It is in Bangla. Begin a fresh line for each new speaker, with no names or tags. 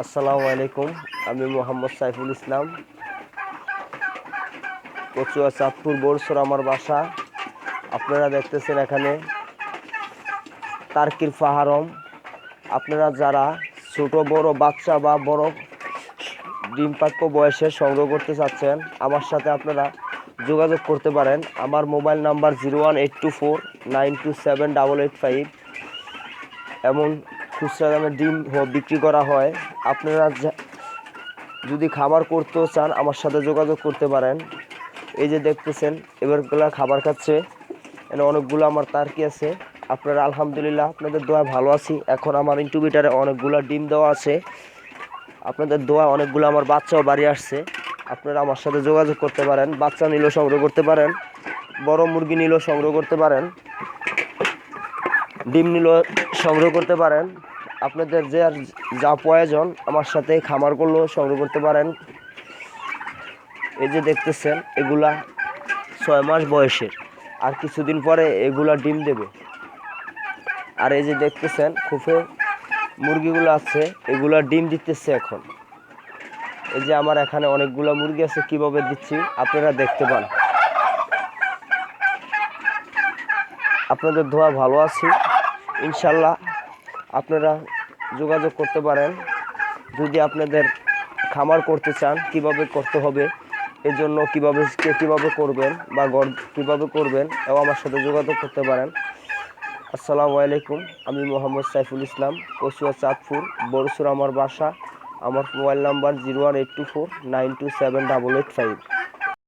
আসসালামু আলাইকুম। আমি মোহাম্মদ সাইফুল ইসলাম। কচুয়া চাঁদপুর বোরসর আমার বাসা। আপনারা দেখতেছেন এখানে টার্কির ফার্ম। আপনারা যারা ছোট বড় বাচ্চা বা বড় ডিমপ্রাপ্য বয়সে সংগ্রহ করতে চাচ্ছেন, আমার সাথে আপনারা যোগাযোগ করতে পারেন। আমার মোবাইল নাম্বার 01824927885। এমন খুচরা দামে ডিম বিক্রি করা হয়। আপনারা যদি খাবার করতেও চান আমার সাথে যোগাযোগ করতে পারেন। এই যে দেখতেছেন এবারগুলা খাবার খাচ্ছে। এখানে অনেকগুলো আমার টার্কি আছে। আপনারা আলহামদুলিল্লাহ আপনাদের দোয়া ভালো আছি। এখন আমার ইনকিউবেটরে অনেকগুলো ডিম দেওয়া আছে। আপনাদের দোয়া অনেকগুলো আমার বাচ্চাও বাড়ি আসছে। আপনারা আমার সাথে যোগাযোগ করতে পারেন। বাচ্চা নিলেও সংগ্রহ করতে পারেন, বড় মুরগি নিলেও সংগ্রহ করতে পারেন, ডিম নিলেও সংগ্রহ করতে পারেন। আপনাদের যে আর যা প্রয়োজন আমার সাথে খামার করলেও সংগ্রহ করতে পারেন। এই যে দেখতেছেন এগুলা 6 মাস বয়সের, আর কিছুদিন পরে এগুলা ডিম দেবে। আর এই যে দেখতেছেন খুফে মুরগিগুলো আছে, এগুলা ডিম দিতেছে এখন। এই যে আমার এখানে অনেকগুলো মুরগি আছে, কিভাবে দিচ্ছি আপনারা দেখতে পান। আপনাদের দোয়া ভালো আছি ইনশাল্লাহ। আপনারা যোগাযোগ করতে পারেন যদি আপনাদের খামার করতে চান। কিভাবে করতে হবে, এজন্য কিভাবে করবেন বা কিভাবে করবেন, এবং আমার সাথে যোগাযোগ করতে পারেন। আসসালামু আলাইকুম। আমি মোহাম্মদ সাইফুল ইসলাম, কচুয়া চাঁদপুর বরসুর আমার বাসা। আমার মোবাইল নাম্বার 01824927885।